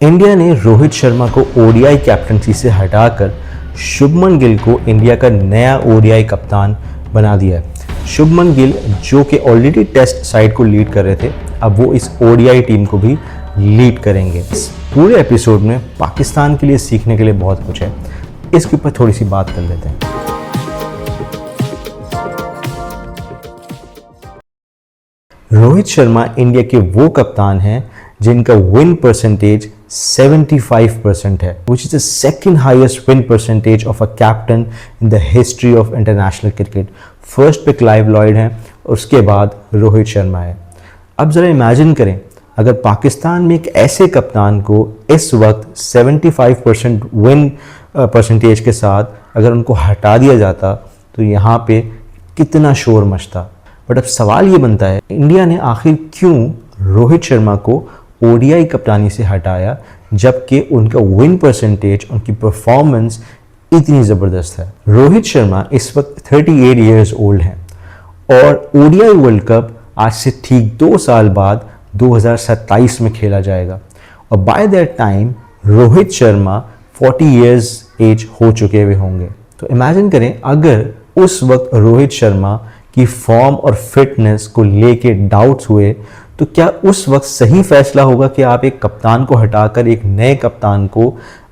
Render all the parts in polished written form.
India ने रोहित शर्मा को ODI captaincy से हटाकर शुभमन गिल को इंडिया का नया ओडीआई कप्तान बना दिया है। शुभमन गिल जो कि ऑलरेडी टेस्ट साइड को लीड कर रहे थे, अब वो इस ओडीआई टीम को भी लीड करेंगे। इस पूरे एपिसोड में पाकिस्तान के लिए सीखने के लिए बहुत कुछ है, इसके ऊपर थोड़ी सी बात कर लेते हैं। रोहित शर्मा इंडिया के वो कप्तान हैं जिनका विन परसेंटेज 75% है, which is the second highest win percentage of a captain in the history of international cricket. First पे क्लाइव लॉयड हैं, उसके बाद रोहित शर्मा है। अब ज़रा इमेजिन करें, अगर पाकिस्तान में एक ऐसे कप्तान को इस वक्त 75% विन परसेंटेज के साथ अगर उनको हटा दिया जाता तो यहाँ पे कितना शोर मचता। बट अब सवाल ये बनता है, इंडिया ने आखिर क्यों रोहित शर्मा को ओडीआई कप्तानी से हटाया जबकि उनका विन परसेंटेज, उनकी परफॉर्मेंस इतनी ज़बरदस्त है। रोहित शर्मा इस वक्त 38 ईयर्स ओल्ड हैं और ओडीआई वर्ल्ड कप आज से ठीक 2 साल बाद 2027 में खेला जाएगा और by that time Rohit Sharma 40 years age हो चुके हुए होंगे। तो इमेजिन करें, अगर उस वक्त रोहित शर्मा की फॉर्म और फिटनेस को लेके डाउट्स हुए तो क्या उस वक्त सही फैसला होगा कि आप एक कप्तान को हटाकर एक नए कप्तान को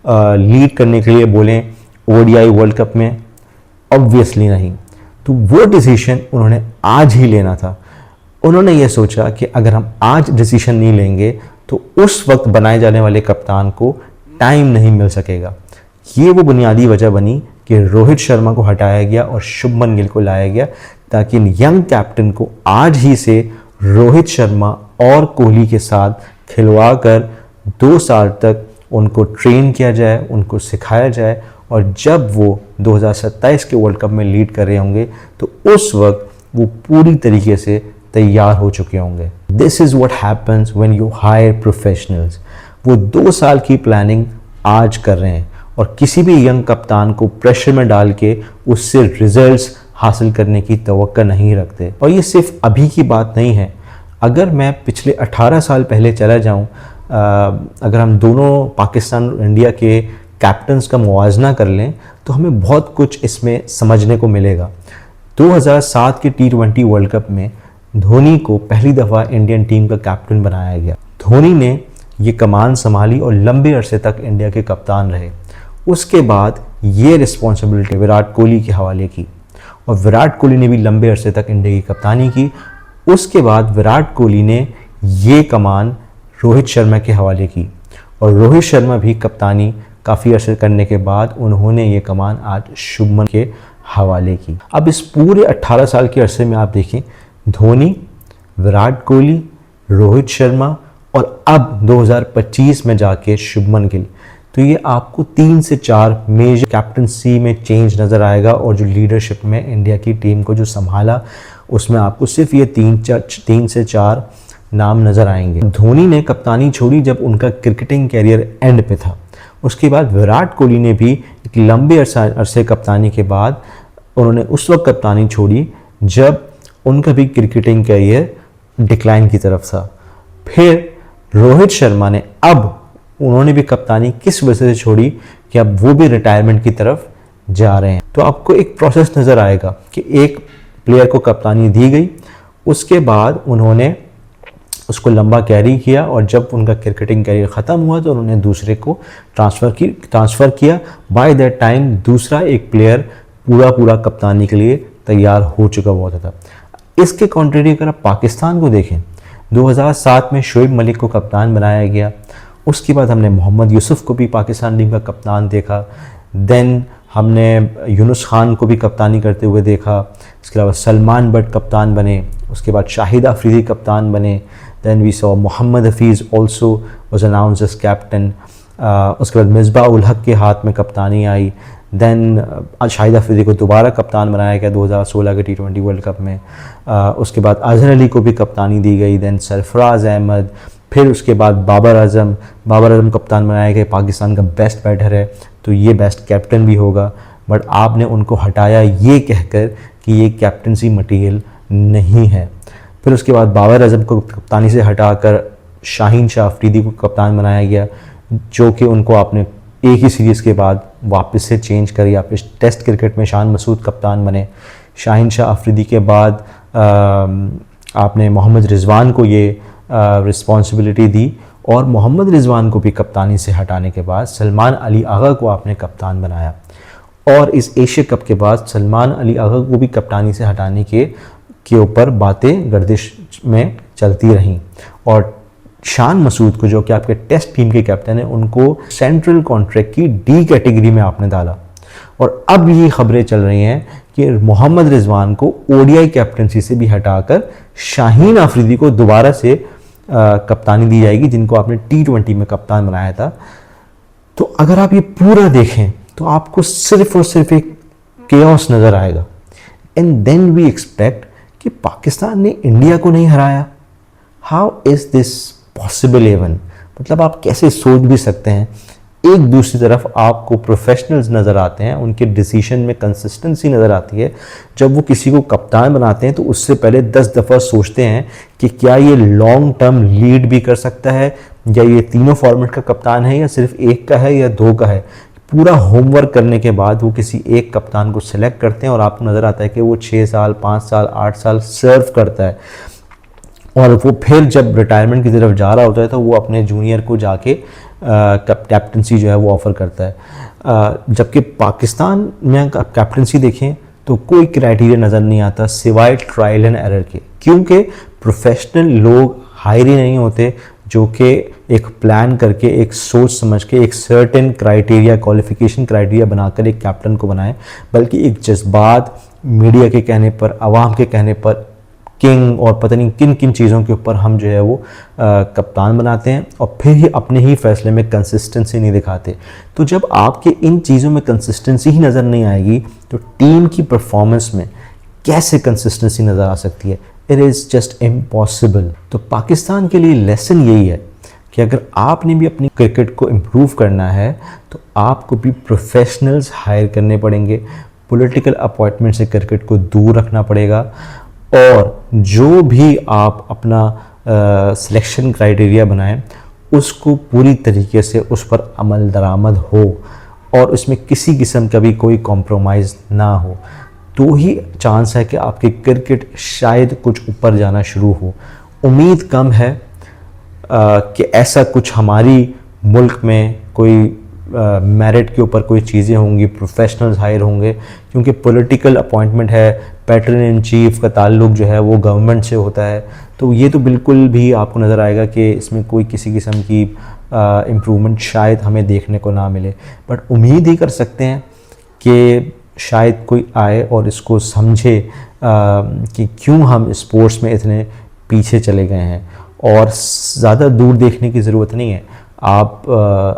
लीड करने के लिए बोलें ओडीआई वर्ल्ड कप में? ऑब्वियसली नहीं। तो वो डिसीजन उन्होंने आज ही लेना था। उन्होंने ये सोचा कि अगर हम आज डिसीजन नहीं लेंगे तो उस वक्त बनाए जाने वाले कप्तान को टाइम नहीं मिल सकेगा। ये वो बुनियादी वजह बनी कि रोहित शर्मा को हटाया गया और शुभमन गिल को लाया गया, ताकि यंग कैप्टन को आज ही से रोहित शर्मा और कोहली के साथ खिलवा कर 2 साल तक उनको ट्रेन किया जाए, उनको सिखाया जाए और जब वो 2027 के वर्ल्ड कप में लीड कर रहे होंगे तो उस वक्त वो पूरी तरीके से तैयार हो चुके होंगे। This is what happens when you hire professionals. वो 2 साल की प्लानिंग आज कर रहे हैं और किसी भी यंग कप्तान को प्रेशर में डाल के उससे रिजल्ट्स हासिल करने की तवक्को नहीं रखते। और ये सिर्फ अभी की बात नहीं है, अगर मैं पिछले 18 साल पहले चला जाऊं, अगर हम दोनों पाकिस्तान और इंडिया के कैप्टन्स का मुवाजना कर लें तो हमें बहुत कुछ इसमें समझने को मिलेगा। 2007 के T20 वर्ल्ड कप में धोनी को पहली दफ़ा इंडियन टीम का कैप्टन बनाया गया। धोनी ने ये कमान संभाली और लंबे अरसे तक इंडिया के कप्तान रहे। उसके बाद ये रिस्पॉन्सिबिलिटी विराट कोहली के हवाले की और विराट कोहली ने भी लंबे अरसे तक इंडिया की कप्तानी की। उसके बाद विराट कोहली ने ये कमान रोहित शर्मा के हवाले की और रोहित शर्मा भी कप्तानी काफ़ी अरसे करने के बाद उन्होंने ये कमान आज शुभमन के हवाले की। अब इस पूरे 18 साल के अरसे में आप देखें, धोनी, विराट कोहली, रोहित शर्मा और अब 2025 में जाके शुभमन गिल, तो ये आपको 3 से 4 मेजर कैप्टनसी में चेंज नज़र आएगा और जो लीडरशिप में इंडिया की टीम को जो संभाला उसमें आपको सिर्फ ये 3 से 4 नाम नज़र आएंगे। धोनी ने कप्तानी छोड़ी जब उनका क्रिकेटिंग कैरियर एंड पे था। उसके बाद विराट कोहली ने भी एक लंबे अरसे कप्तानी के बाद उन्होंने उस वक्त कप्तानी छोड़ी जब उनका भी क्रिकेटिंग कैरियर डिक्लाइन की तरफ था। फिर रोहित शर्मा ने अब उन्होंने भी कप्तानी किस वजह से छोड़ी कि अब वो भी रिटायरमेंट की तरफ जा रहे हैं। तो आपको एक प्रोसेस नज़र आएगा कि एक प्लेयर को कप्तानी दी गई, उसके बाद उन्होंने उसको लंबा कैरी किया और जब उनका क्रिकेटिंग कैरियर ख़त्म हुआ तो उन्होंने दूसरे को ट्रांसफ़र किया। बाय दैट टाइम दूसरा एक प्लेयर पूरा कप्तानी के लिए तैयार हो चुका हुआ था। इसके कॉन्ट्रेरी अगर आप पाकिस्तान को देखें, 2007 में शोएब मलिक को कप्तान बनाया गया। उसके बाद हमने मोहम्मद यूसुफ को भी पाकिस्तान टीम का कप्तान देखा। देन हमने यूनुस खान को भी कप्तानी करते हुए देखा। इसके अलावा सलमान बट कप्तान बने, उसके बाद शाहिद अफरीदी कप्तान बने। Then we saw Mohammad Hafeez also was announced as captain. उसके बाद मिसबाह उल हक के हाथ में कप्तानी आई। देन शाहिद अफरीदी को दोबारा कप्तान बनाया गया 2016 के T20 वर्ल्ड कप में। उसके बाद अजहर अली को भी कप्तानी दी गई। देन सरफराज अहमद, फिर उसके बाद बाबर आजम कप्तान बनाया गया। पाकिस्तान का बेस्ट बैटर है तो ये बेस्ट कैप्टन भी होगा, बट आपने उनको हटाया ये कहकर कि ये कैप्टनसी मटीरियल नहीं है। फिर उसके बाद बाबर आजम को कप्तानी से हटाकर शाहीन शाह अफरीदी को कप्तान बनाया गया। जो कि उनको आपने एक ही सीरीज़ के बाद वापस से चेंज करी। आप इस टेस्ट क्रिकेट में शान मसूद कप्तान बने, शाहिन शाह अफरीदी के बाद आपने मोहम्मद रिजवान को ये रिस्पॉन्सिबिलिटी दी, और मोहम्मद रिजवान को भी कप्तानी से हटाने के बाद सलमान अली आगा को आपने कप्तान बनाया, और इस एशिया कप के बाद सलमान अली आगा को भी कप्तानी से हटाने के ऊपर बातें गर्दिश में चलती रहीं, और शान मसूद को, जो कि आपके टेस्ट टीम के कैप्टन हैं, उनको सेंट्रल कॉन्ट्रैक्ट की डी कैटेगरी में आपने डाला। और अब ये खबरें चल रही हैं कि मोहम्मद रिजवान को ओडीआई कैप्टनसी से भी हटाकर शाहीन अफरीदी को दोबारा से कप्तानी दी जाएगी, जिनको आपने T20 में कप्तान बनाया था। तो अगर आप ये पूरा देखें तो आपको सिर्फ और सिर्फ एक केओस नज़र आएगा। एंड देन वी एक्सपेक्ट कि पाकिस्तान ने इंडिया को नहीं हराया। How is this possible even? मतलब आप कैसे सोच भी सकते हैं? एक दूसरी तरफ आपको प्रोफेशनल्स नज़र आते हैं, उनके डिसीजन में कंसिस्टेंसी नज़र आती है। जब वो किसी को कप्तान बनाते हैं तो उससे पहले 10 दफ़ा सोचते हैं कि क्या ये लॉन्ग टर्म लीड भी कर सकता है, या ये तीनों फॉर्मेट का कप्तान है, या सिर्फ एक का है, या दो का है। पूरा होमवर्क करने के बाद वो किसी एक कप्तान को सिलेक्ट करते हैं, और आपको नज़र आता है कि वो 6 साल, 5 साल, 8 साल सर्व करता है, और वो फिर जब रिटायरमेंट की तरफ जा रहा होता है तो वो अपने जूनियर को जाके कैप्टनसी जो है वो ऑफ़र करता है। जबकि पाकिस्तान में आप कैप्टनसी देखें तो कोई क्राइटेरिया नज़र नहीं आता सिवाय ट्रायल एंड एरर के, क्योंकि प्रोफेशनल लोग हायर ही नहीं होते जो कि एक प्लान करके, एक सोच समझ के, एक सर्टेन क्राइटेरिया, क्वालिफिकेशन क्राइटेरिया बनाकर एक कैप्टन को बनाएं, बल्कि एक जज्बात, मीडिया के कहने पर, आवाम के कहने पर, किंग और पता नहीं किन किन चीज़ों के ऊपर हम जो है वो कप्तान बनाते हैं, और फिर ही अपने ही फैसले में कंसिस्टेंसी नहीं दिखाते। तो जब आपके इन चीज़ों में कंसिस्टेंसी ही नज़र नहीं आएगी तो टीम की परफॉर्मेंस में कैसे कंसिस्टेंसी नज़र आ सकती है? It is just impossible. तो पाकिस्तान के लिए लेसन यही है कि अगर आपने भी अपनी क्रिकेट को इम्प्रूव करना है तो आपको भी प्रोफेशनल्स हायर करने पड़ेंगे, पॉलिटिकल अपॉइंटमेंट से क्रिकेट को दूर रखना पड़ेगा, और जो भी आप अपना सिलेक्शन क्राइटेरिया बनाएं उसको पूरी तरीके से उस पर अमल दरामद हो, और उसमें किसी किस्म का भी कोई कॉम्प्रोमाइज़ ना हो, तो ही चांस है कि आपकी क्रिकेट शायद कुछ ऊपर जाना शुरू हो। उम्मीद कम है कि ऐसा कुछ हमारी मुल्क में कोई मेरिट के ऊपर कोई चीज़ें होंगी, प्रोफेशनल्स हायर होंगे, क्योंकि पॉलिटिकल अपॉइंटमेंट है, पैटर्न इन चीफ का ताल्लुक जो है वो गवर्नमेंट से होता है। तो ये तो बिल्कुल भी आपको नज़र आएगा कि इसमें कोई किसी किस्म की इम्प्रूवमेंट शायद हमें देखने को ना मिले, बट उम्मीद ही कर सकते हैं कि शायद कोई आए और इसको समझे कि क्यों हम स्पोर्ट्स में इतने पीछे चले गए हैं। और ज़्यादा दूर देखने की ज़रूरत नहीं है, आप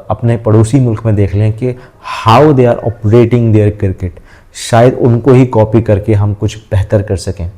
अपने पड़ोसी मुल्क में देख लें कि how they are operating their cricket, शायद उनको ही कॉपी करके हम कुछ बेहतर कर सकें।